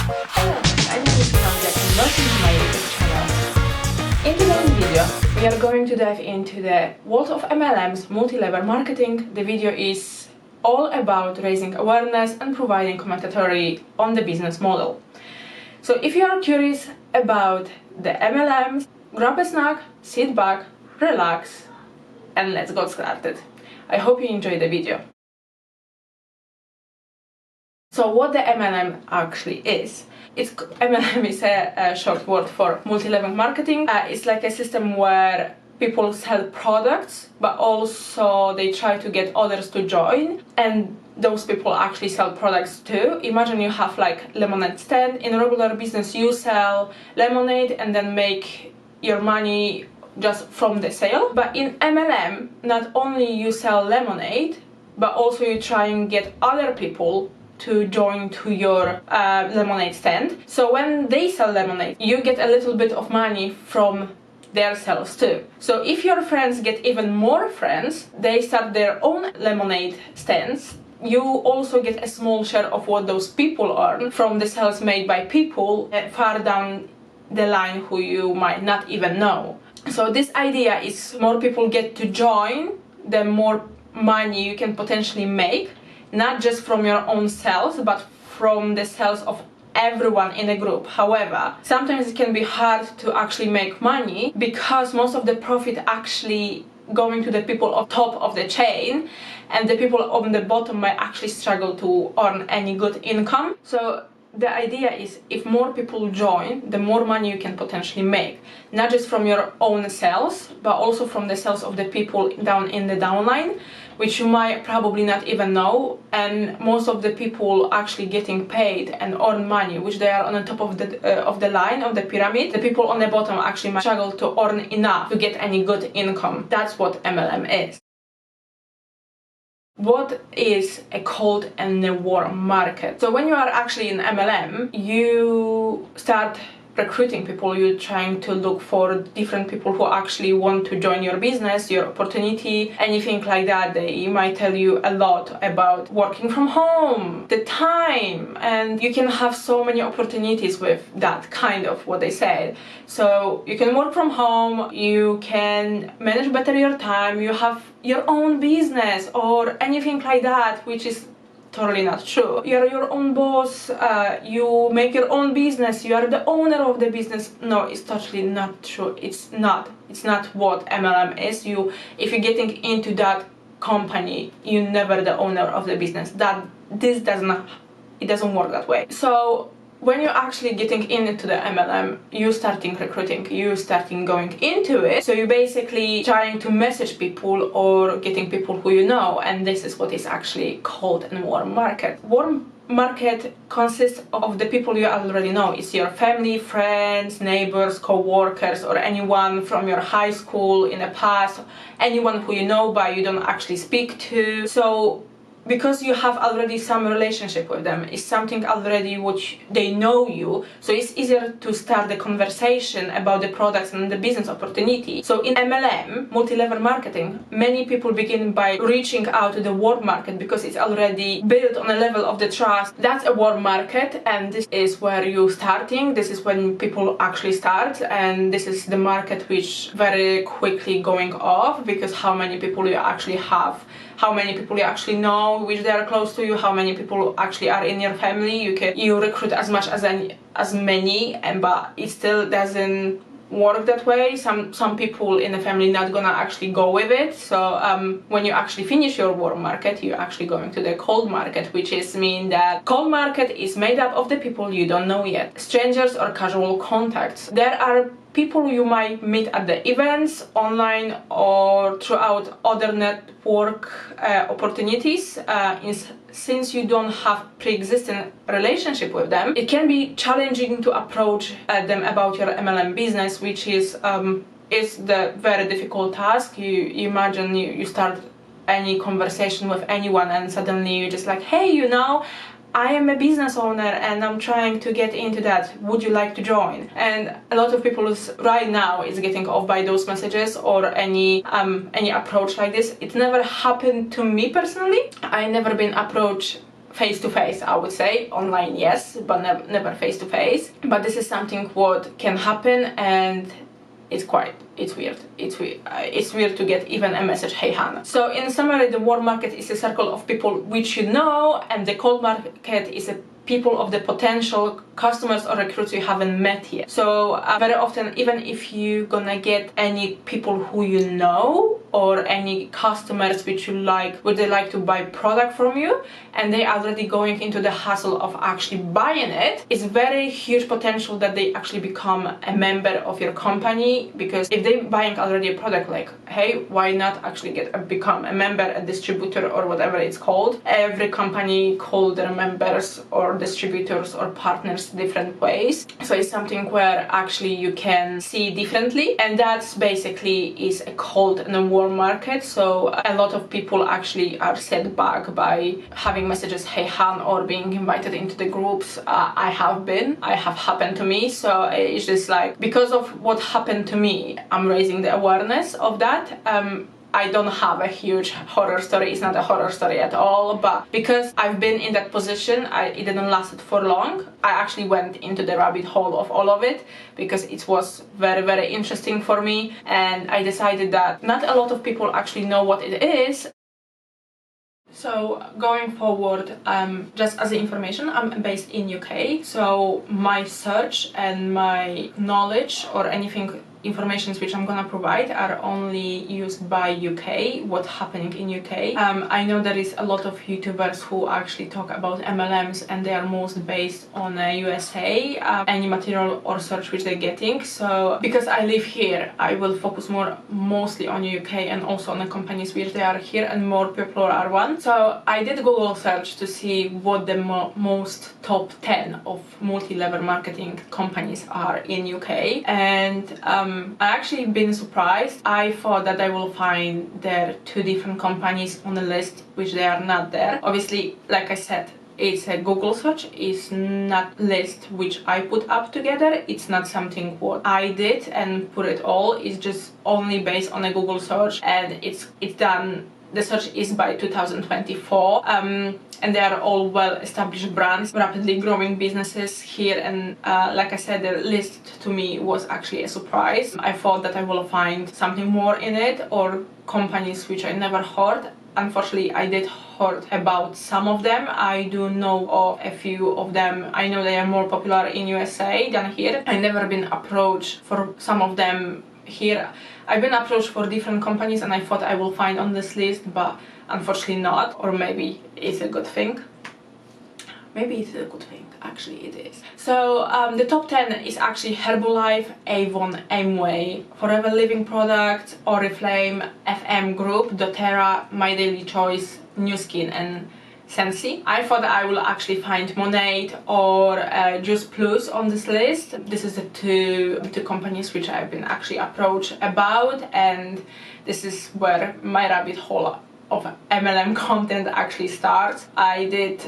Hello, my name is Claudia and welcome to my YouTube channel. In today's video, we are going to dive into the world of MLMs, multi-level marketing. The video is all about raising awareness and providing commentary on the business model. So if you are curious about the MLMs, grab a snack, sit back, relax, and let's get started. I hope you enjoy the video. So what the MLM actually is? MLM is a short word for multi-level marketing. It's like a system where people sell products, but also they try to get others to join, and those people actually sell products too. Imagine you have like lemonade stand. In a regular business you sell lemonade and then make your money just from the sale. But in MLM, not only you sell lemonade, but also you try and get other people to join to your lemonade stand. So when they sell lemonade, you get a little bit of money from their sales too. So if your friends get even more friends, they start their own lemonade stands, you also get a small share of what those people earn from the sales made by people far down the line who you might not even know. So this idea is more people get to join, the more money you can potentially make, not just from your own sales, but from the sales of everyone in the group. However, sometimes it can be hard to actually make money because most of the profit actually going to the people on top of the chain, and the people on the bottom might actually struggle to earn any good income. So the idea is, if more people join, the more money you can potentially make, not just from your own sales, but also from the sales of the people down in the downline, which you might probably not even know. And most of the people actually getting paid and earn money, which they are on the top of the line of the pyramid, the people on the bottom actually might struggle to earn enough to get any good income. That's what MLM is. What is a cold and a warm market? So when you are actually in MLM, you start recruiting people. You're trying to look for different people who actually want to join your business, your opportunity, anything like that. They might tell you a lot about working from home, the time, and you can have so many opportunities with that kind of what they said. So you can work from home, you can manage better your time, you have your own business or anything like that, which is totally not true. You're your own boss, you make your own business, you are the owner of the business. No, it's totally not true. It's not what MLM is. If you're getting into that company, you're never the owner of the business. It doesn't work that way. So when you're actually getting into the MLM, you starting recruiting, you starting going into it. So you're basically trying to message people or getting people who you know, and this is what is actually cold and warm market. Warm market consists of the people you already know. It's your family, friends, neighbors, co-workers, or anyone from your high school in the past, anyone who you know but you don't actually speak to. So because you have already some relationship with them, it's something already which they know you, so it's easier to start the conversation about the products and the business opportunity. So in MLM, multi-level marketing, many people begin by reaching out to the warm market because it's already built on a level of the trust. That's a warm market, and this is where you're starting. This is when people actually start, and this is the market which very quickly going off, because how many people you actually have, how many people you actually know, which they are close to you, how many people actually are in your family. You recruit as much as many, but it still doesn't work that way. Some people in the family not gonna actually go with it. So when you actually finish your warm market, you're actually going to the cold market, which is mean that cold market is made up of the people you don't know yet, strangers or casual contacts. There are people you might meet at the events, online, or throughout other network opportunities. Since you don't have pre-existing relationship with them, it can be challenging to approach them about your MLM business, which is the very difficult task. You imagine you start any conversation with anyone and suddenly you're just like, hey, I am a business owner and I'm trying to get into that. Would you like to join? And a lot of people right now is getting off by those messages or any approach like this. It never happened to me personally. I never been approached face-to-face, I would say. Online, yes, but never face-to-face. But this is something what can happen, and it's weird. It's weird to get even a message, hey Hannah. So in summary, the warm market is a circle of people which you know, and the cold market is a people of the potential customers or recruits you haven't met yet. So very often, even if you're gonna get any people who you know or any customers which you like, would they like to buy product from you, and they already going into the hustle of actually buying it, it's very huge potential that they actually become a member of your company. Because if they're buying already a product, like, hey, why not actually become a member, a distributor, or whatever it's called. Every company call their members or distributors or partners different ways. So it's something where actually you can see differently, and that's basically is a cold and a warm market. So a lot of people actually are set back by having messages, hey Han, or being invited into the groups. I have happened to me. So it's just like, because of what happened to me, I'm raising the awareness of that. I don't have a huge horror story. It's not a horror story at all, but because I've been in that position, it didn't last for long. I actually went into the rabbit hole of all of it because it was very, very interesting for me, and I decided that not a lot of people actually know what it is. So going forward, just as information, I'm based in UK, so my search and my knowledge or anything informations which I'm gonna provide are only used by UK, what's happening in UK. I know there is a lot of YouTubers who actually talk about MLMs, and they are most based on USA, any material or search which they're getting. So because I live here, I will focus mostly on UK and also on the companies which they are here and more popular are one. So I did Google search to see what the most top 10 of multi-level marketing companies are in UK, and I actually been surprised. I thought that I will find there 2 different companies on the list, which they are not there. Obviously, like I said, it's a Google search, it's not list which I put up together. It's not something what I did and put it all. It's just only based on a Google search, and it's done. The search is by 2024, and they are all well-established brands, rapidly growing businesses here. And like I said, the list to me was actually a surprise. I thought that I will find something more in it, or companies which I never heard. Unfortunately, I did heard about some of them. I do know of a few of them. I know they are more popular in USA than here. I never been approached for some of them here. I've been approached for different companies, and I thought I will find on this list, but unfortunately not. Or maybe it's a good thing. Maybe it's a good thing, actually it is. So the top 10 is actually Herbalife, Avon, Amway, Forever Living Products, Oriflame, FM Group, doTERRA, My Daily Choice, New Skin, and Sensi. I thought I will actually find Monade or Juice Plus on this list. This is the two companies which I've been actually approached about, and this is where my rabbit hole of MLM content actually starts. I did,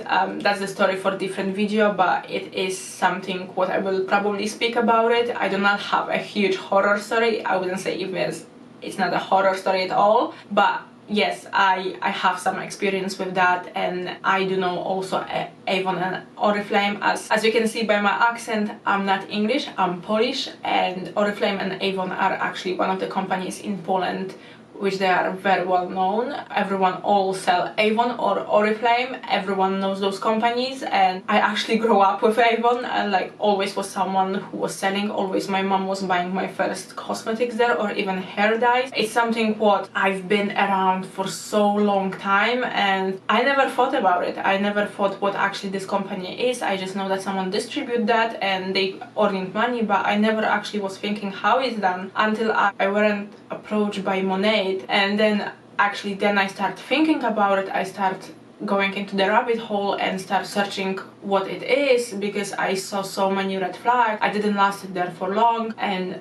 that's the story for different video, but it is something what I will probably speak about it. I do not have a huge horror story. I wouldn't say it's not a horror story at all, but yes, I have some experience with that, and I do know also Avon and Oriflame. As you can see by my accent, I'm not English, I'm Polish, and Oriflame and Avon are actually one of the companies in Poland which they are very well known. Everyone all sell Avon or Oriflame. Everyone knows those companies, and I actually grew up with Avon, and like always was someone who was selling. Always my mom was buying my first cosmetics there, or even hair dyes. It's something what I've been around for so long time, and I never thought about it. I never thought what actually this company is. I just know that someone distribute that and they earning money, but I never actually was thinking how it's done until I weren't approached by Monade. And then I start thinking about it. I start going into the rabbit hole and start searching what it is, because I saw so many red flags. I didn't last it there for long, and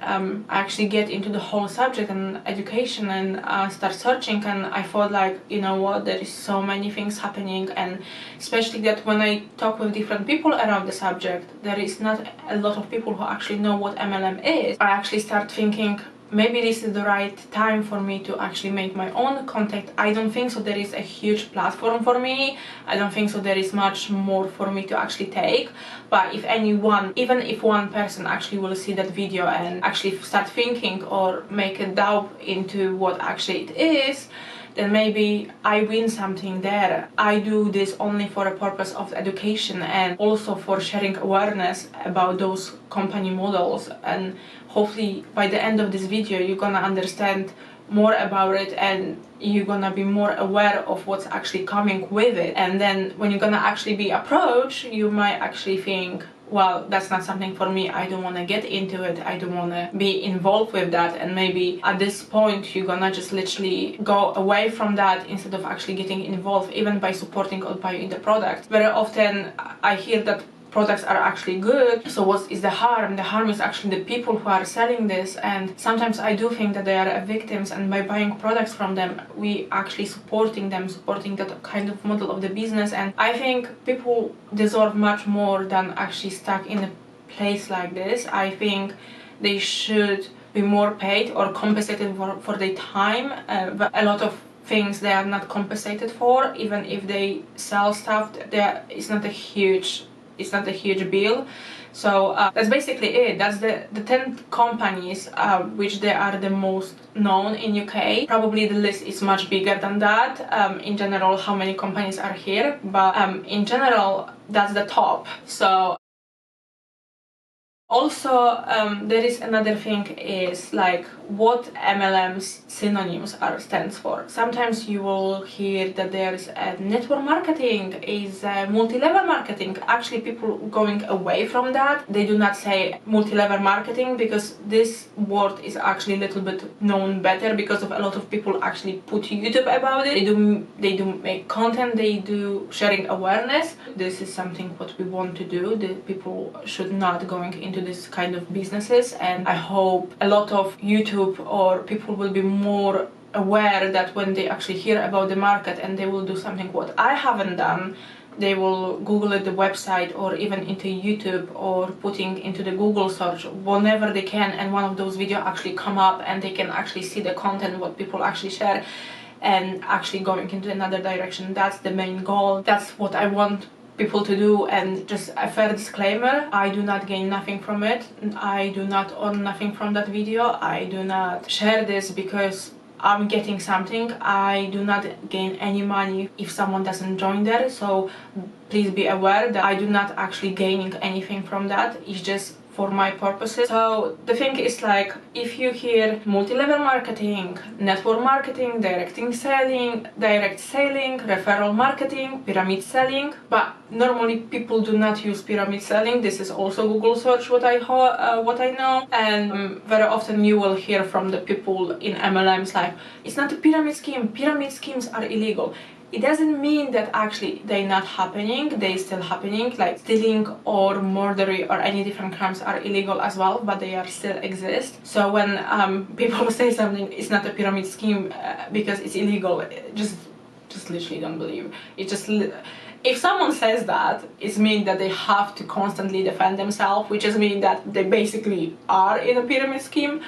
I actually get into the whole subject and education and start searching, and I thought like, you know what, there is so many things happening, and especially that when I talk with different people around the subject, there is not a lot of people who actually know what MLM is. I actually start thinking, maybe this is the right time for me to actually make my own content. I don't think so there is a huge platform for me. I don't think so there is much more for me to actually take. But if anyone, even if one person actually will see that video and actually start thinking or make a doubt into what actually it is, then maybe I win something there. I do this only for a purpose of education and also for sharing awareness about those company models, and hopefully by the end of this video you're gonna understand more about it and you're gonna be more aware of what's actually coming with it. And then when you're gonna actually be approached, you might actually think, well, that's not something for me, I don't want to get into it, I don't want to be involved with that. And maybe at this point you're gonna just literally go away from that instead of actually getting involved, even by supporting or buying the product. Very often I hear that products are actually good, so what is the harm? The harm is actually the people who are selling this, and sometimes I do think that they are victims, and by buying products from them we actually supporting them, supporting that kind of model of the business. And I think people deserve much more than actually stuck in a place like this. I think they should be more paid or compensated for their time. But a lot of things they are not compensated for, even if they sell stuff, it's not a huge bill. So that's basically it. That's the 10 companies which they are the most known in UK. Probably the list is much bigger than that, in general how many companies are here, but in general that's the top. So also there is another thing, is like what MLM's synonyms stands for. Sometimes you will hear that there's a network marketing, is multi-level marketing. Actually people going away from that, they do not say multi-level marketing because this word is actually a little bit known better because of a lot of people actually put YouTube about it. They do make content, they do sharing awareness. This is something what we want to do. The people should not going into this kind of businesses, and I hope a lot of YouTube or people will be more aware that when they actually hear about the market and they will do something what I haven't done, they will Google it, the website, or even into YouTube, or putting into the Google search whenever they can, and one of those videos actually come up and they can actually see the content what people actually share and actually going into another direction. That's the main goal. That's what I want people to do. And just a fair disclaimer, I do not gain nothing from it. I do not earn nothing from that video. I do not share this because I'm getting something. I do not gain any money if someone doesn't join there, so please be aware that I do not actually gaining anything from that. It's just for my purposes. So the thing is, like, if you hear multi-level marketing, network marketing, direct selling, referral marketing, pyramid selling, but normally people do not use pyramid selling. This is also Google search what I know, and very often you will hear from the people in MLMs like, it's not a pyramid scheme, pyramid schemes are illegal. It doesn't mean that actually they're not happening, they're still happening, like stealing or murdery or any different crimes are illegal as well, but they are still exist. So when people say something, it's not a pyramid scheme because it's illegal, just literally don't believe. It just, if someone says that, it means that they have to constantly defend themselves, which is mean that they basically are in a pyramid scheme.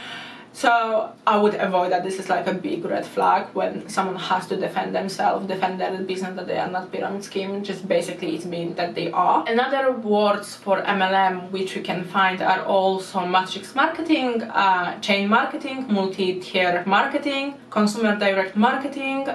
So I would avoid that. This is like a big red flag when someone has to defend themselves, defend their business, that they are not pyramid scheme. Just basically it means that they are. Another words for MLM which you can find are also matrix marketing, chain marketing, multi-tier marketing, consumer direct marketing,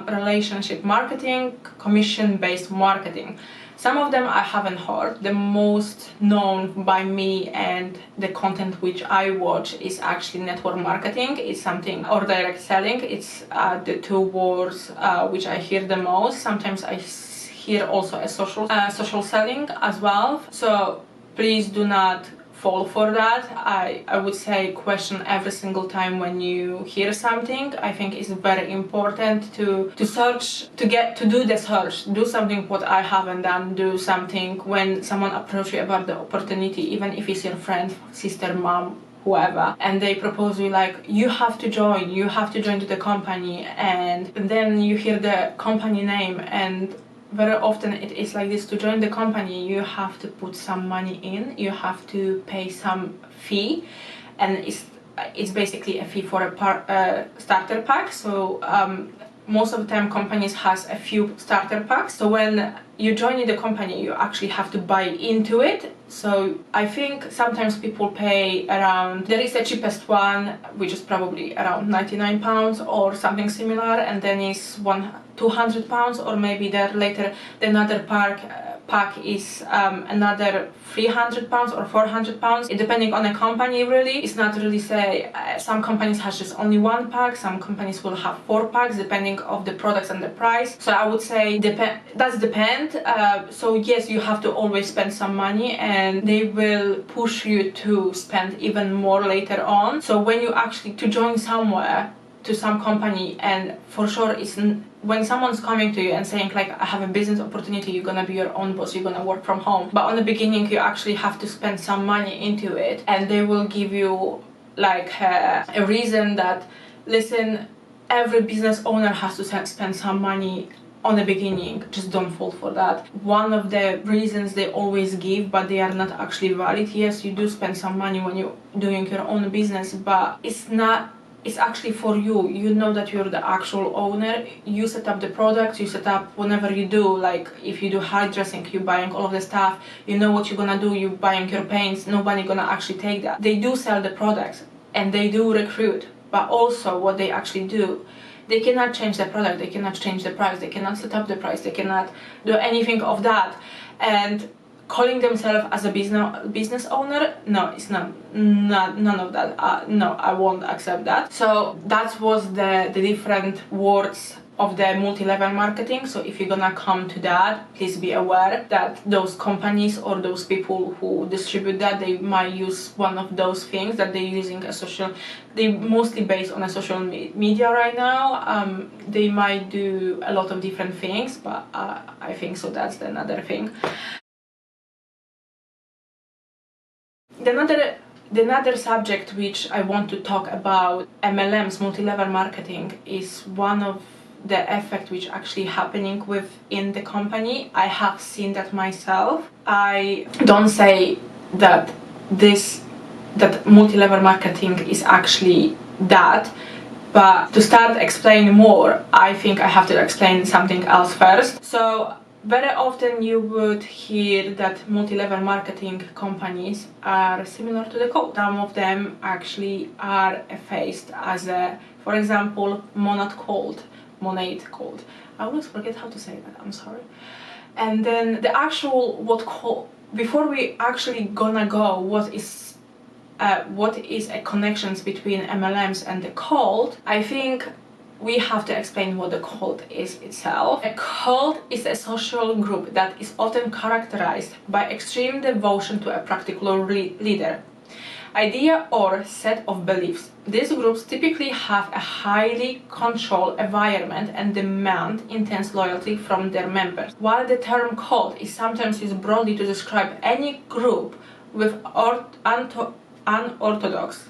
relationship marketing, commission-based marketing. Some of them I haven't heard. The most known by me and the content which I watch is actually network marketing. It's something, or direct selling. It's the two words which I hear the most. Sometimes I hear also a social selling as well. So please do not fall for that. I would say question every single time when you hear something. I think it's very important to search, to do the search, do something what I haven't done, do something when someone approaches you about the opportunity, even if it's your friend, sister, mom, whoever, and they propose you like, you have to join to the company, and then you hear the company name, and very often it is like this. To join the company you have to put some money in, you have to pay some fee, and it's basically a fee for a starter pack. So most of the time companies has a few starter packs, so when you join the company you actually have to buy into it. So I think sometimes people pay around, there is the cheapest one which is probably around £99 or something similar, and then is £200, or maybe there later another pack is another £300 or £400, depending on the company. Really, it's not really say some companies has just only one pack, some companies will have 4 packs depending of the products and the price. So I would say that's depend. So yes, you have to always spend some money, and they will push you to spend even more later on. So when you actually to join somewhere, to some company, and for sure it's when someone's coming to you and saying like, I have a business opportunity, you're gonna be your own boss, you're gonna work from home, but on the beginning you actually have to spend some money into it, and they will give you like a reason that, listen, every business owner has to spend some money on the beginning, just don't fall for that. One of the reasons they always give, but they are not actually valid. Yes, you do spend some money when you're doing your own business, but it's actually for you. You know that you're the actual owner. You set up the products, you set up whenever you do, like if you do hairdressing, you're buying all of the stuff, you know what you're gonna do, you're buying your paints, nobody gonna actually take that. They do sell the products and they do recruit, but also what they actually do, they cannot change the product, they cannot change the price, they cannot set up the price, they cannot do anything of that. And calling themselves as a business owner, no, it's none of that. No, I won't accept that. So that was the different words of the multi-level marketing. So if you're gonna come to that, please be aware that those companies or those people who distribute that, they might use one of those things that they're using they mostly based on a social media right now. They might do a lot of different things, but I think so that's another thing. The other subject which I want to talk about, MLMs, multi-level marketing, is one of the effect which actually happening within the company. I have seen that myself. I don't say that multi-level marketing is actually that, but to start explaining more, I think I have to explain something else first. So very often you would hear that multi-level marketing companies are similar to the code. Some of them actually are faced as a, for example, Monad Cold. I always forget how to say that, I'm sorry. And then the actual before we actually gonna go what is a connections between MLMs and the cult, I think we have to explain what the cult is itself. A cult is a social group that is often characterized by extreme devotion to a particular leader, idea, or set of beliefs. These groups typically have a highly controlled environment and demand intense loyalty from their members. While the term cult is sometimes used broadly to describe any group with unorthodox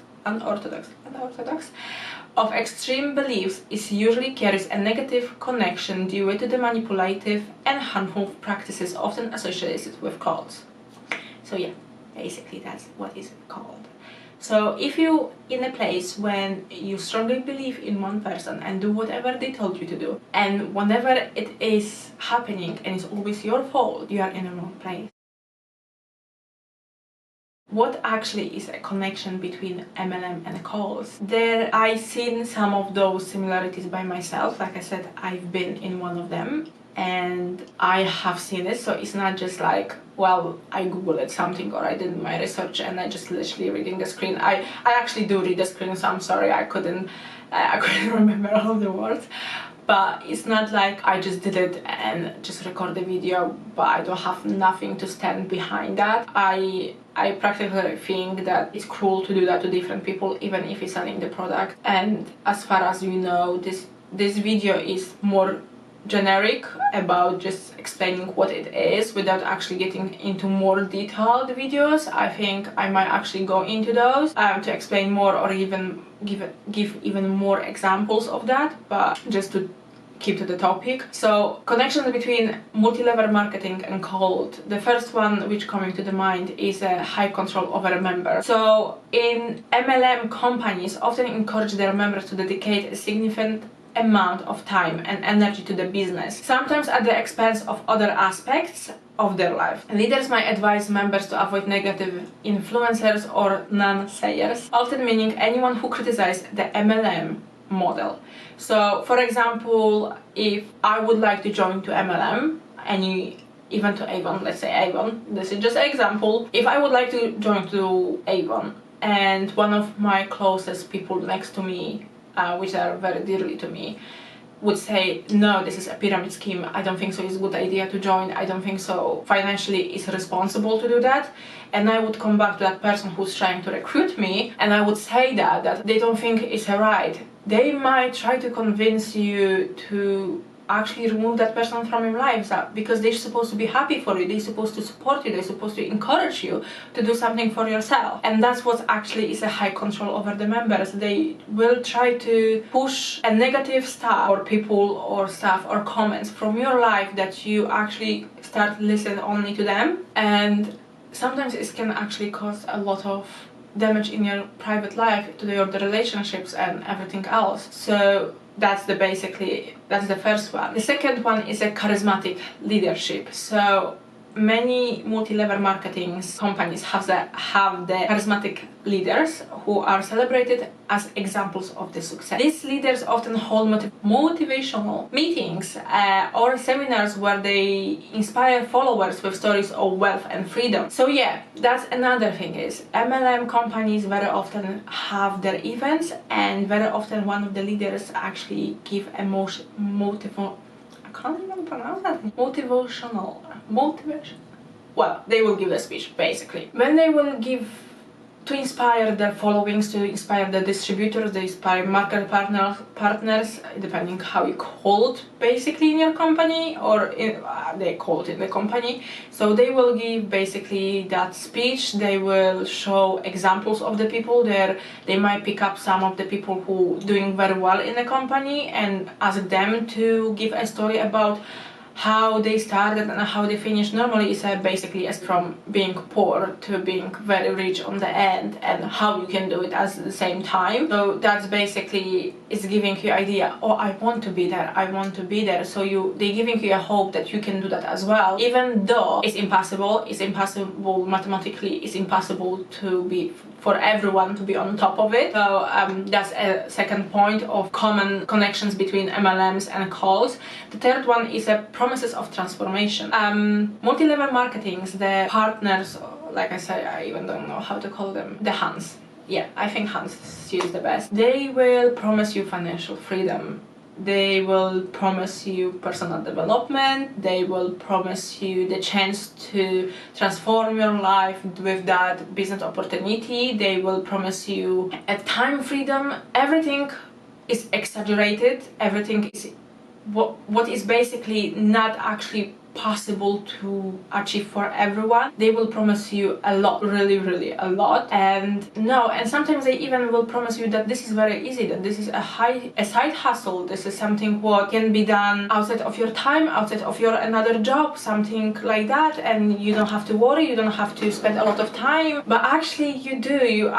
of extreme beliefs, it usually carries a negative connection due to the manipulative and harmful practices often associated with cults. So yeah, basically that's what is called. So if you in a place when you strongly believe in one person and do whatever they told you to do, and whenever it is happening and it's always your fault, you are in the wrong place. What actually is a connection between MLM and cults? There I've seen some of those similarities by myself. Like I said, I've been in one of them and I have seen it, so it's not just like, well, I googled something or I did my research and I just literally reading the screen. I actually do read the screen, so I'm sorry I couldn't remember all the words. But it's not like I just did it and just record the video, but I don't have nothing to stand behind that. I practically think that it's cruel to do that to different people, even if it's selling the product. And as far as you know, this video is more generic about just explaining what it is without actually getting into more detailed videos. I think I might actually go into those to explain more or even give even more examples of that, but just to keep to the topic. So connections between multi-level marketing and cold. The first one which coming to the mind is a high control over a member. So in MLM, companies often encourage their members to dedicate a significant amount of time and energy to the business, sometimes at the expense of other aspects of their life. Leaders might advise members to avoid negative influencers or non-sayers, often meaning anyone who criticizes the MLM model. So for example, if I would like to join to MLM, even to Avon, let's say Avon, this is just an example. If I would like to join to Avon and one of my closest people next to me, which are very dearly to me, would say, no, this is a pyramid scheme, I don't think so, it's a good idea to join, I don't think so financially it's responsible to do that, and I would come back to that person who's trying to recruit me and I would say that they don't think it's right. They might try to convince you to actually remove that person from your life, because they're supposed to be happy for you, they're supposed to support you, they're supposed to encourage you to do something for yourself. And that's what actually is a high control over the members. They will try to push a negative stuff or people or stuff or comments from your life that you actually start listening only to them, and sometimes it can actually cause a lot of damage in your private life, to your relationships and everything else. So that's the first one. The second one is a charismatic leadership. So many multi-level marketing companies have the charismatic leaders who are celebrated as examples of the success. These leaders often hold motivational meetings or seminars where they inspire followers with stories of wealth and freedom. So yeah, that's another thing, is MLM companies very often have their events, and very often one of the leaders actually give a motivation. Well, they will give a speech basically. When they will give to inspire their followings, to inspire the distributors, they inspire market partners, depending how you call it basically in your company, or they call it in the company. So they will give basically that speech, they will show examples of the people there. They might pick up some of the people who doing very well in the company and ask them to give a story about how they started and how they finished. Normally it's basically as from being poor to being very rich on the end, and how you can do it at the same time. So that's basically, it's giving you idea, oh, I want to be there, I want to be there. So they're giving you a hope that you can do that as well, even though it's impossible mathematically, it's impossible to be for everyone to be on top of it. So that's a second point of common connections between MLMs and calls. The third one is a promises of transformation. Multi-level marketings, the partners, like I said, I even don't know how to call them, the Hans. Yeah, I think Hans is the best. They will promise you financial freedom. They will promise you personal development. They will promise you the chance to transform your life with that business opportunity. They will promise you a time freedom. Everything is exaggerated. Everything is what is basically not actually possible to achieve for everyone. They will promise you a lot, really a lot, and sometimes they even will promise you that this is very easy, that this is a side hustle, this is something what can be done outside of your time, outside of your another job, something like that, and you don't have to worry, you don't have to spend a lot of time. But actually you do,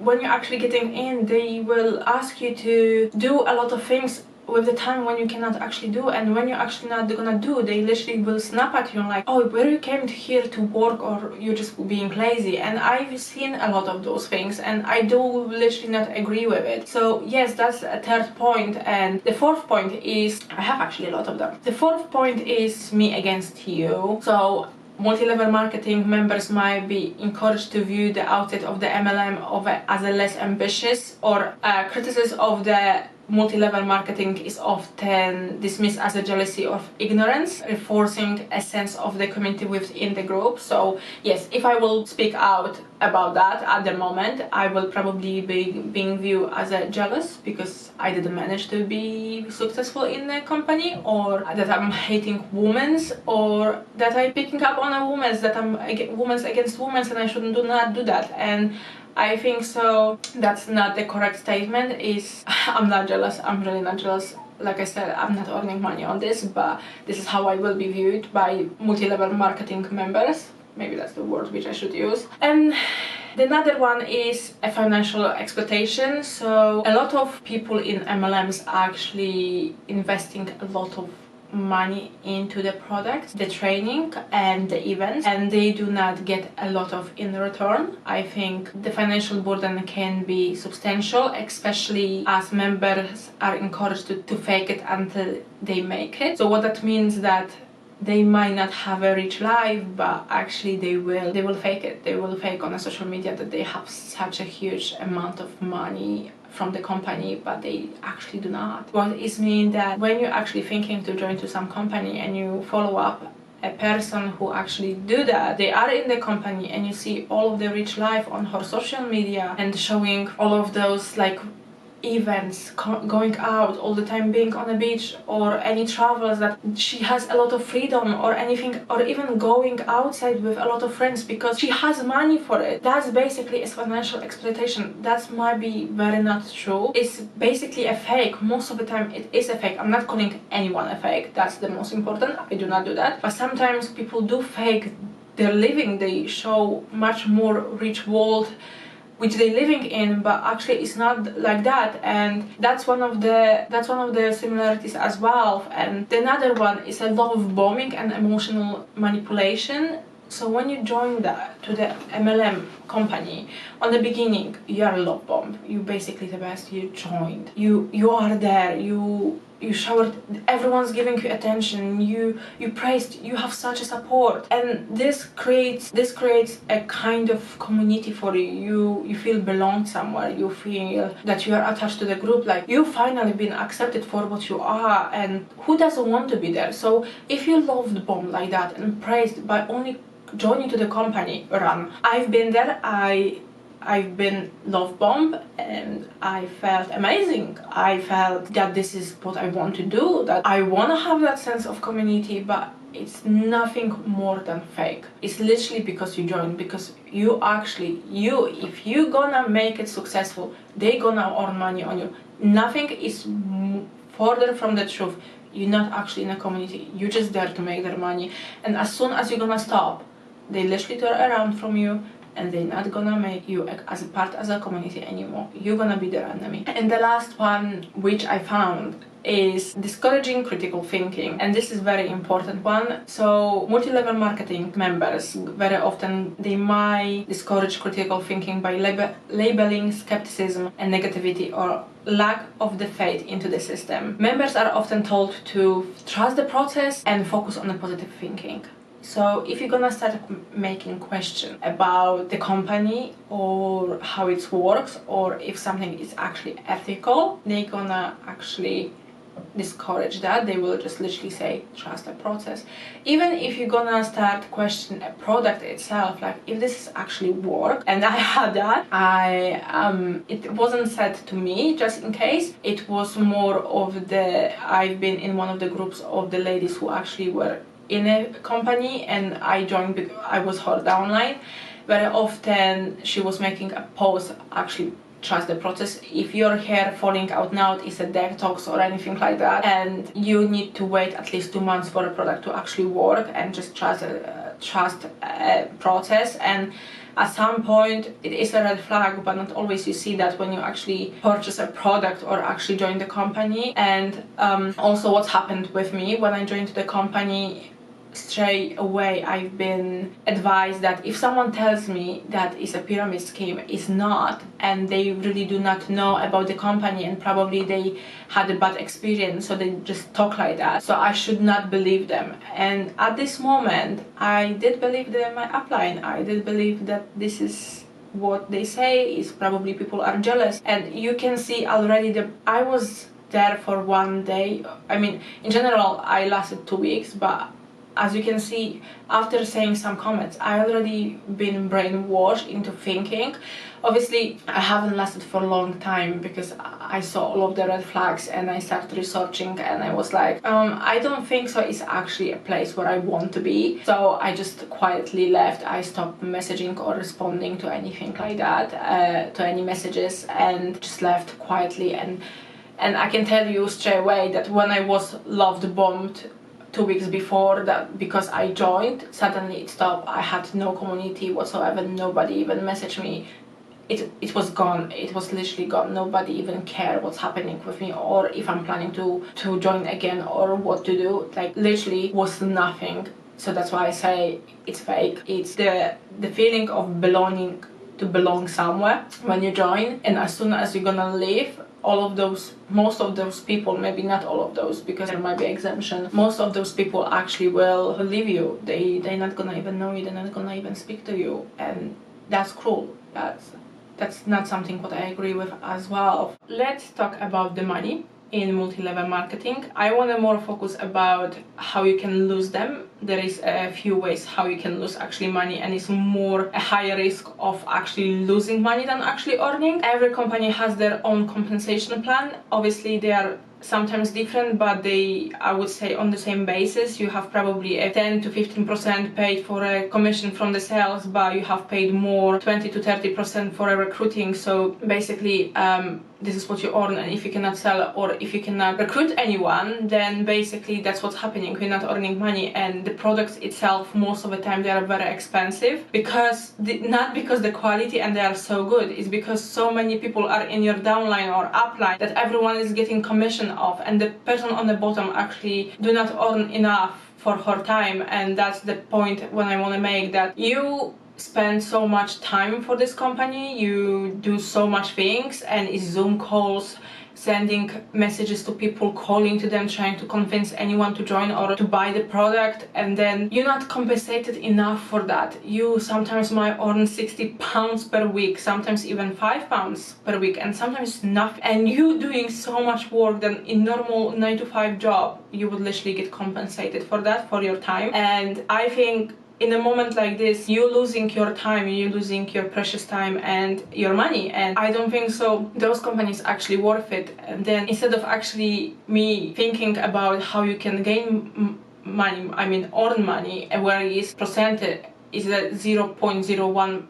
when you're actually getting in, they will ask you to do a lot of things with the time when you cannot actually do, and when you're actually not gonna do, they literally will snap at you like, oh, where you came here to work, or you're just being lazy. And I've seen a lot of those things, and I do literally not agree with it. So yes, that's a third point. And the fourth point is, I have actually a lot of them. The fourth point is me against you. So multi-level marketing members might be encouraged to view the outset of the MLM as a less ambitious, or criticism of the multi-level marketing is often dismissed as a jealousy of ignorance, reinforcing a sense of the community within the group. So yes, if I will speak out about that at the moment, I will probably be being viewed as a jealous because I didn't manage to be successful in the company, or that I'm hating women, or that I'm picking up on a woman, that I'm women against women, and I shouldn't not do that. And I think so that's not the correct statement. I'm not jealous, I'm really not jealous. like I said, I'm not earning money on this, but this is how I will be viewed by multi-level marketing members. Maybe that's the word which I should use. And the another one is a financial exploitation. So a lot of people in MLMs are actually investing a lot of money into the product, the training and the events, and they do not get a lot of in return. I think the financial burden can be substantial, especially as members are encouraged to fake it until they make it. So what that means that they might not have a rich life, but actually they will fake it. They will fake on a social media that they have such a huge amount of money from the company, but they actually do not. What it means that when you're actually thinking to join to some company and you follow up a person who actually do that, they are in the company and you see all of the rich life on her social media and showing all of those like events, going out all the time, being on a beach, or any travels that she has a lot of freedom or anything, or even going outside with a lot of friends because she has money for it. That's basically a financial exploitation. That might be very not true. It's basically a fake. Most of the time it is a fake. I'm not calling anyone a fake. That's the most important. I do not do that. But sometimes people do fake their living. They show much more rich world which they're living in, but actually it's not like that, and that's one of the similarities as well. And another one is a love bombing and emotional manipulation. So when you join to the MLM company, on the beginning you are a love bomb. You basically the best. You joined. You are there. You showered. Everyone's giving you attention. You praised. You have such a support, and this creates a kind of community for you. You feel belong somewhere. You feel that you are attached to the group. Like you finally been accepted for what you are, and who doesn't want to be there? So if you loved bomb like that and praised by only joining to the company, run. I've been there. I've been love bombed and I felt amazing. I felt that this is what I want to do, that I want to have that sense of community, but it's nothing more than fake. It's literally because you joined, because if you gonna make it successful, they gonna earn money on you. Nothing is further from the truth. You're not actually in a community. You're just there to make their money, and as soon as you're gonna stop, they literally turn around from you and they're not gonna make you as a part of a community anymore. You're gonna be their enemy. And the last one which I found is discouraging critical thinking, and this is very important one. So multi-level marketing members very often they might discourage critical thinking by labeling skepticism and negativity or lack of the faith into the system. Members are often told to trust the process and focus on the positive thinking. So if you're gonna start making questions about the company or how it works, or if something is actually ethical, they're gonna actually discourage that. They will just literally say trust the process. Even if you're gonna start questioning a product itself, like if this is actually work, and I had that, it wasn't said to me just in case. It was more of I've been in one of the groups of the ladies who actually were in a company, and I joined because I was her downline. Very often she was making a post, actually trust the process. If your hair falling out now, it's a detox or anything like that, and you need to wait at least 2 months for a product to actually work, and just trust a process. And at some point it is a red flag, but not always you see that when you actually purchase a product or actually join the company. And also what happened with me when I joined the company, straight away I've been advised that if someone tells me that it's a pyramid scheme, it's not, and they really do not know about the company and probably they had a bad experience, so they just talk like that, so I should not believe them. And at this moment I did believe my upline. I did believe that this is what they say, is probably people are jealous. And you can see already that I was there for 1 day. I mean, in general I lasted 2 weeks, but as you can see, after saying some comments, I already been brainwashed into thinking. Obviously, I haven't lasted for a long time because I saw all of the red flags and I started researching, and I was like, I don't think so it's actually a place where I want to be. So I just quietly left. I stopped messaging or responding to anything like that, to any messages, and just left quietly. And And I can tell you straight away that when I was loved bombed 2 weeks before that, because I joined, suddenly it stopped. I had no community whatsoever, nobody even messaged me. It was gone. It was literally gone. Nobody even cared what's happening with me, or if I'm planning to join again, or what to do. Like, literally was nothing. So that's why I say it's fake. It's the feeling of belonging, to belong somewhere when you join, and as soon as you're gonna leave, most of those people, maybe not all of those, because there might be exemption, most of those people actually will leave you. They're not gonna even know you, they're not gonna even speak to you, and that's cruel. That's not something what I agree with as well. Let's talk about the money in multi-level marketing. I want to more focus about how you can lose them. There is a few ways how you can lose actually money, and it's more a higher risk of actually losing money than actually earning. Every company has their own compensation plan. Obviously they are sometimes different, but they, I would say, on the same basis. You have probably a 10 to 15% paid for a commission from the sales, but you have paid more, 20 to 30% for a recruiting. So basically this is what you earn, and if you cannot sell or if you cannot recruit anyone, then basically that's what's happening. You're not earning money, and the products itself, most of the time they are very expensive, because not because the quality and they are so good, it's because so many people are in your downline or upline that everyone is getting commission off, and the person on the bottom actually do not earn enough for her time. And that's the point when I want to make, that you spend so much time for this company, you do so much things, and it's Zoom calls, sending messages to people, calling to them, trying to convince anyone to join or to buy the product, and then you're not compensated enough for that. You sometimes might earn £60 per week, sometimes even £5 per week, and sometimes nothing. And you doing so much work than in normal 9-to-5 job, you would literally get compensated for that, for your time. And I think in a moment like this, you're losing your time, you're losing your precious time and your money, and I don't think so those companies actually worth it. And then instead of actually me thinking about how you can gain money, I mean earn money, where is percentage is a 0.01%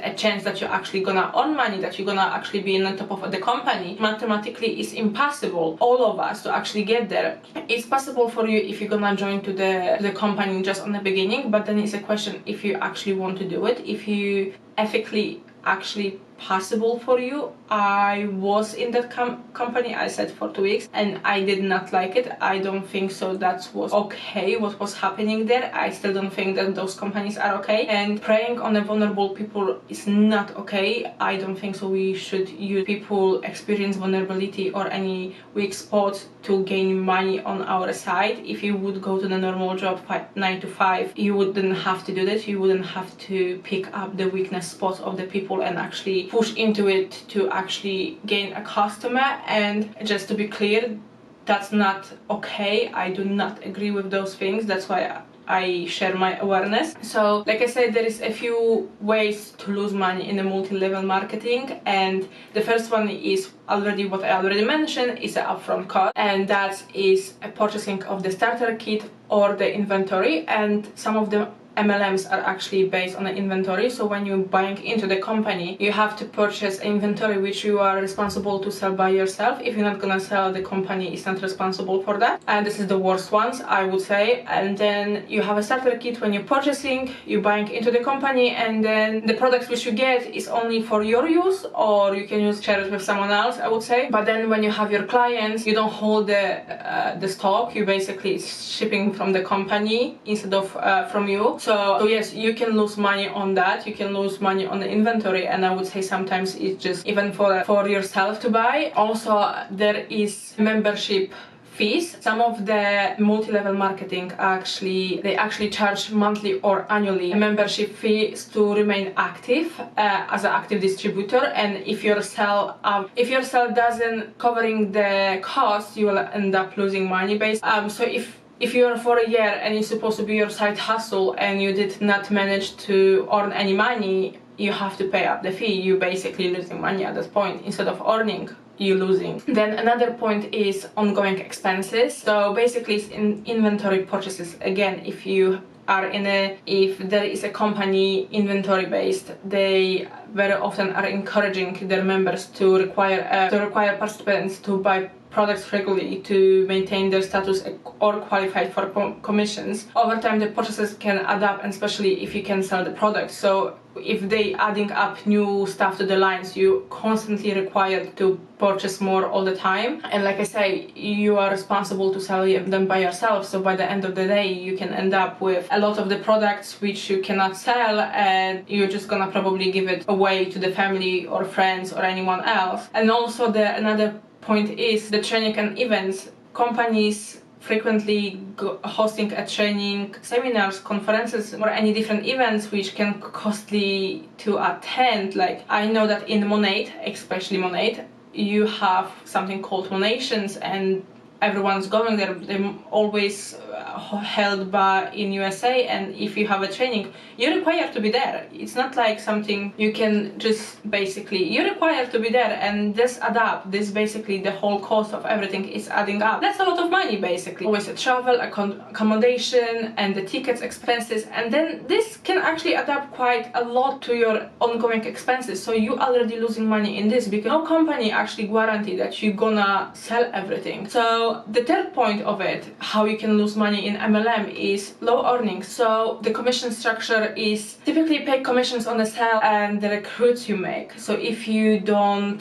a chance that you're actually gonna earn money, that you're gonna actually be in the top of the company. Mathematically, it's impossible, all of us, to actually get there. It's possible for you if you're gonna join to the company just on the beginning, but then it's a question if you actually want to do it, if you ethically actually possible for you. I was in that company, I said, for 2 weeks, and I did not like it. I don't think so that was okay what was happening there. I still don't think that those companies are okay, and preying on the vulnerable people is not okay. I don't think so we should use people experience vulnerability or any weak spots to gain money on our side. If you would go to the normal job 9 to 5, you wouldn't have to do that. You wouldn't have to pick up the weakness spots of the people and actually push into it to actually gain a customer. And just to be clear, that's not okay. I do not agree with those things. That's why I share my awareness. So like I said, there is a few ways to lose money in the multi-level marketing, and the first one is already what I already mentioned, is the upfront cost, and that is a purchasing of the starter kit or the inventory. And some of the MLMs are actually based on the inventory. So when you're buying into the company, you have to purchase inventory which you are responsible to sell by yourself. If you're not gonna sell, the company is not responsible for that, and this is the worst ones, I would say. And then you have a starter kit when you're purchasing, you're buying into the company, and then the products which you get is only for your use, or you can share it with someone else, I would say. But then when you have your clients, you don't hold the stock. You basically, it's shipping from the company instead of from you. So yes, you can lose money on that. You can lose money on the inventory, and I would say sometimes it's just even for yourself to buy. Also, there is membership fees. Some of the multi-level marketing they actually charge monthly or annually membership fees to remain active as an active distributor. And if your sale doesn't covering the cost, you will end up losing money so if you're for a year and it's supposed to be your side hustle and you did not manage to earn any money, you have to pay up the fee. You're basically losing money at that point. Instead of earning, you're losing. Then another point is ongoing expenses. So basically it's in inventory purchases. Again, if you are if there is a company inventory based, they very often are encouraging their members to require participants to buy products regularly to maintain their status or qualify for commissions. Over time, the purchases can add up, and especially if you can sell the product. So if they adding up new stuff to the lines, you constantly required to purchase more all the time. And like I say, you are responsible to sell them by yourself. So by the end of the day, you can end up with a lot of the products which you cannot sell, and you're just gonna probably give it away to the family or friends or anyone else. And also another point is the training and events. Companies frequently hosting a training, seminars, conferences, or any different events which can costly to attend. Like I know that in Monate, especially Monate, you have something called Monations, and everyone's going there. They're always held by in USA, and if you have a training, you're required to be there. It's not like something you can just basically, you're required to be there, and this add up. This basically the whole cost of everything is adding up. That's a lot of money basically. Always a travel, accommodation, and the tickets expenses, and then this can actually add up quite a lot to your ongoing expenses. So you already losing money in this because no company actually guarantee that you're gonna sell everything. So the third point of it, how you can lose money in MLM, is low earnings. So the commission structure is typically pay commissions on the sale and the recruits you make. So if you don't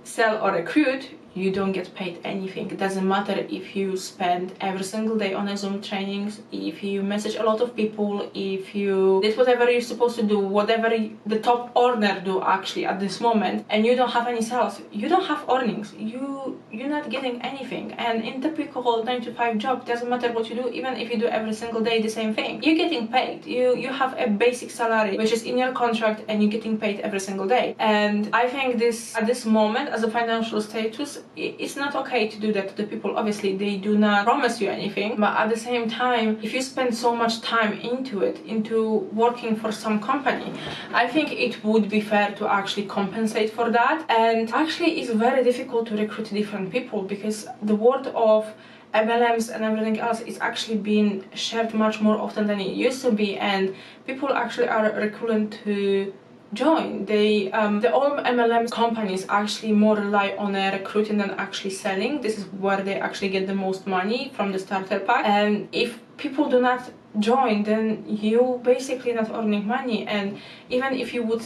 sell or recruit, you don't get paid anything. It doesn't matter if you spend every single day on a Zoom trainings, if you message a lot of people, if you did whatever you're supposed to do, whatever the top earner do actually at this moment, and you don't have any sales, you don't have earnings, you're not getting anything. And in typical 9 to 5 job, doesn't matter what you do, even if you do every single day the same thing, you're getting paid. You have a basic salary which is in your contract, and you're getting paid every single day. And I think this at this moment as a financial status, it's not okay to do that to the people. Obviously they do not promise you anything, but at the same time, if you spend so much time into working for some company, I think it would be fair to actually compensate for that. And actually it's very difficult to recruit different people because the word of MLMs and everything else is actually being shared much more often than it used to be, and people actually are recruiting to join. The all MLM companies actually more rely on recruiting than actually selling. This is where they actually get the most money from the starter pack. And if people do not join, then you basically not earning money. And even if you would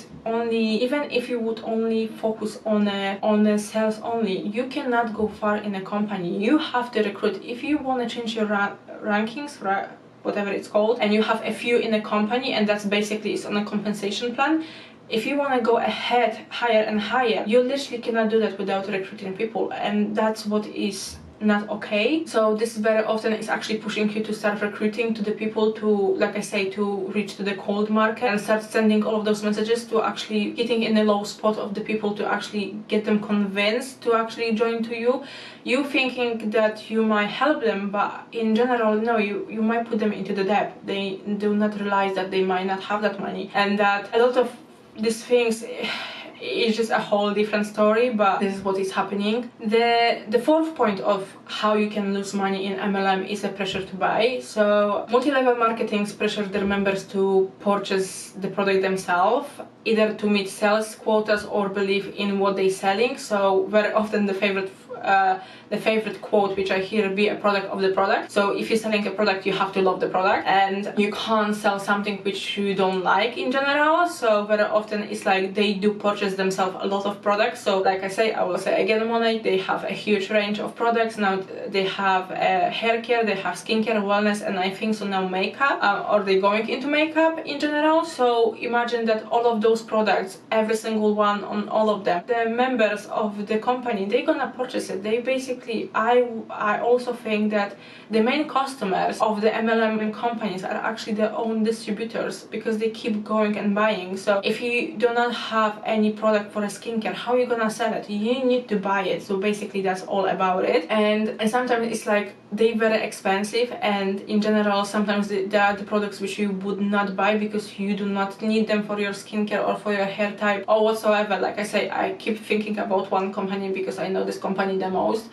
only focus on the sales only, you cannot go far in a company. You have to recruit. If you want to change your rankings, right, whatever it's called, and you have a few in a company, and that's basically is on a compensation plan. If you want to go ahead higher and higher, you literally cannot do that without recruiting people, and that's what is not okay. So this very often is actually pushing you to start recruiting to the people, to, like I say, to reach to the cold market and start sending all of those messages, to actually getting in a low spot of the people, to actually get them convinced to actually join to you. You thinking that you might help them, but in general, no, you might put them into the debt. They do not realize that they might not have that money, and that a lot of these things is just a whole different story, but this is what is happening. The fourth point of how you can lose money in MLM is a pressure to buy. So multi-level marketing pressures their members to purchase the product themselves, either to meet sales quotas or believe in what they're selling. So very often the favorite quote which I hear be a product of the product. So if you're selling a product, you have to love the product, and you can't sell something which you don't like in general. So very often it's like they do purchase themselves a lot of products. So like I will say again, Monate, they have a huge range of products. Now they have hair care, they have skincare, wellness, and I think so now makeup, or they're going into makeup in general. So imagine that all of those products, every single one on all of them, the members of the company, they're gonna purchase it. They basically, I also think that the main customers of the MLM companies are actually their own distributors, because they keep going and buying. So if you do not have any product for a skincare, how are you gonna sell it? You need to buy it. So basically that's all about it. And sometimes it's like they're very expensive, and in general sometimes they are the products which you would not buy because you do not need them for your skincare or for your hair type or whatsoever. Like I say, I keep thinking about one company because I know this company the most.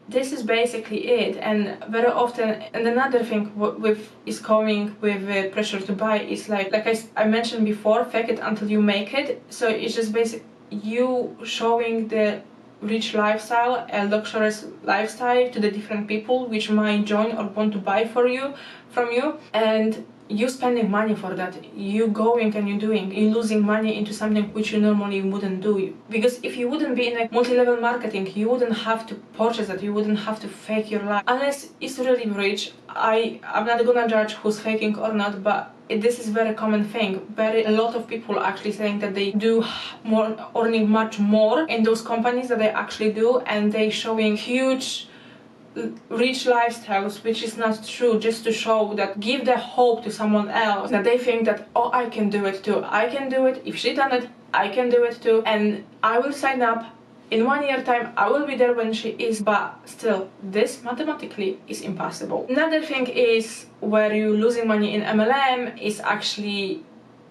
this is basically it. And very often, and another thing with is coming with pressure to buy is like I mentioned before, fake it until you make it. So it's just basically you showing the rich lifestyle and luxurious lifestyle to the different people which might join or want to buy from you, and you spending money for that, you going and you losing money into something which you normally wouldn't do. Because if you wouldn't be in a multi-level marketing, you wouldn't have to purchase it, you wouldn't have to fake your life unless it's really rich. I'm not gonna judge who's faking or not, but this is very common thing. A lot of people actually saying that they do more, earning much more in those companies that they actually do, and they showing huge rich lifestyles, which is not true, just to show that, give the hope to someone else that they think that, oh, I can do it too, I can do it, if she done it, I can do it too, and I will sign up in 1 year time, I will be there when she is. But still, this mathematically is impossible. Another thing is where you losing money in MLM is actually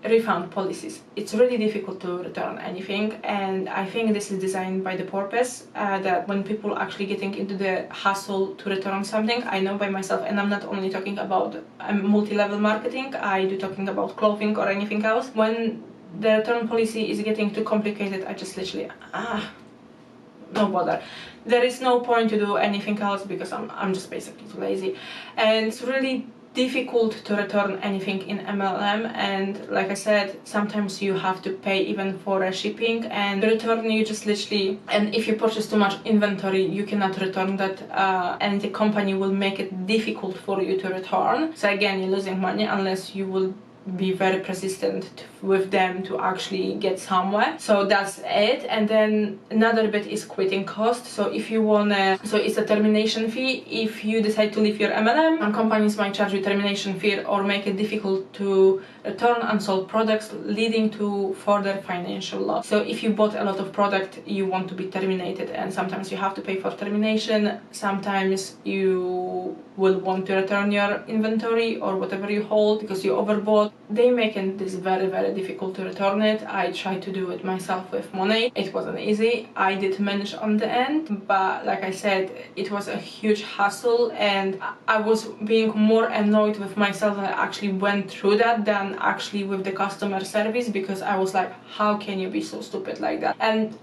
refund policies. It's really difficult to return anything, and I think this is designed by the purpose that when people actually getting into the hustle to return something, I know by myself, and I'm not only talking about multi-level marketing, I do talking about clothing or anything else. When the return policy is getting too complicated, I just literally no bother. There is no point to do anything else because I'm just basically too lazy, and it's really difficult to return anything in MLM. And like I said, sometimes you have to pay even for shipping, and return you just literally, and if you purchase too much inventory, you cannot return that, and the company will make it difficult for you to return. So again, you're losing money unless you will be very persistent with them to actually get somewhere. So that's it. And then another bit is quitting cost. So if you wanna, so it's a termination fee. If you decide to leave your MLM, and companies might charge you termination fee or make it difficult to return unsold products, leading to further financial loss. So if you bought a lot of product, you want to be terminated, and sometimes you have to pay for termination. Sometimes you will want to return your inventory or whatever you hold because you overbought. They make this very, very difficult to return it. I tried to do it myself with money. It wasn't easy. I did manage on the end, but like I said, it was a huge hassle, and I was being more annoyed with myself that I actually went through that than actually with the customer service, because I was like, how can you be so stupid like that? And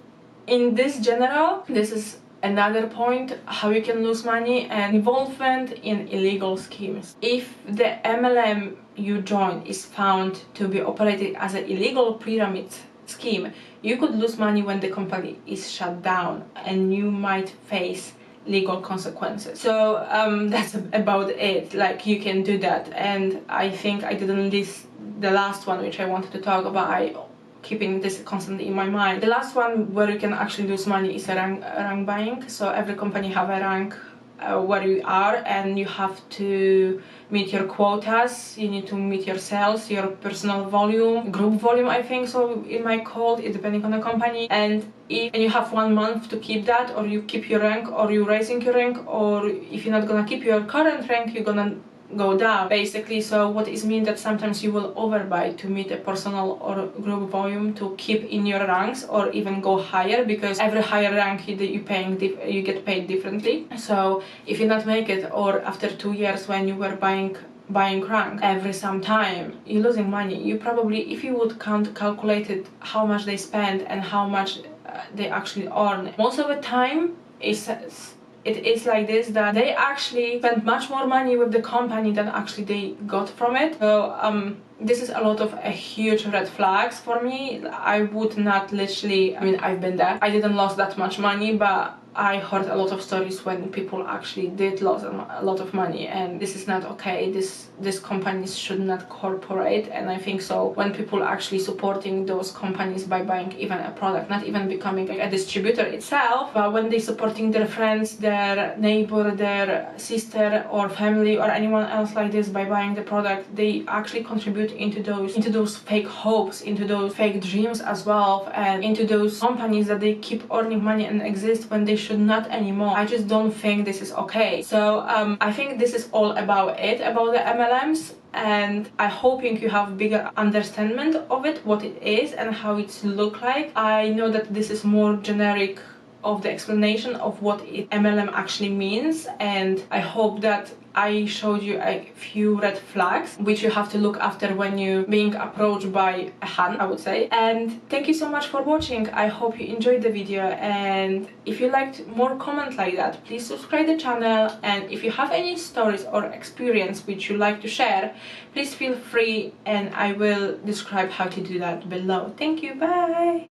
in this general, this is another point, how you can lose money and involvement in illegal schemes. If the MLM you join is found to be operated as an illegal pyramid scheme, you could lose money when the company is shut down, and you might face legal consequences. So that's about it. Like, you can do that. And I think I didn't list the last one, which I wanted to talk about. Keeping this constantly in my mind. The last one where you can actually lose money is a rank buying. So every company have a rank where you are, and you have to meet your quotas. You need to meet your sales, your personal volume, group volume, I think so it might called it, depending on the company. And you have 1 month to keep that, or you keep your rank, or you raising your rank, or if you're not gonna keep your current rank, you're gonna go down basically. So what is mean that sometimes you will overbuy to meet a personal or group volume to keep in your ranks, or even go higher, because every higher rank you get paid differently. So if you not make it, or after 2 years when you were buying rank every some time, you're losing money. You probably, if you would calculate it, how much they spend and how much they actually earn, most of the time it is like this, that they actually spend much more money with the company than actually they got from it. So this is a lot of huge red flags for me. I would not literally, I mean, I've been there. I didn't lose that much money, but I heard a lot of stories when people actually did lose a lot of money, and this is not okay. These companies should not cooperate. And I think so when people actually supporting those companies by buying even a product, not even becoming a distributor itself, but when they supporting their friends, their neighbor, their sister or family or anyone else like this by buying the product, they actually contribute into those fake hopes, into those fake dreams as well, and into those companies that they keep earning money and exist when they should not anymore. I just don't think this is okay. So I think this is all about the MLMs, and I hoping you have bigger understanding of it, what it is and how it's look like. I know that this is more generic of the explanation of what MLM actually means, and I hope that I showed you a few red flags which you have to look after when you're being approached by a hunt, I would say. And thank you so much for watching. I hope you enjoyed the video, and if you liked more comments like that, please subscribe the channel, and if you have any stories or experience which you like to share, please feel free and I will describe how to do that below. Thank you, bye!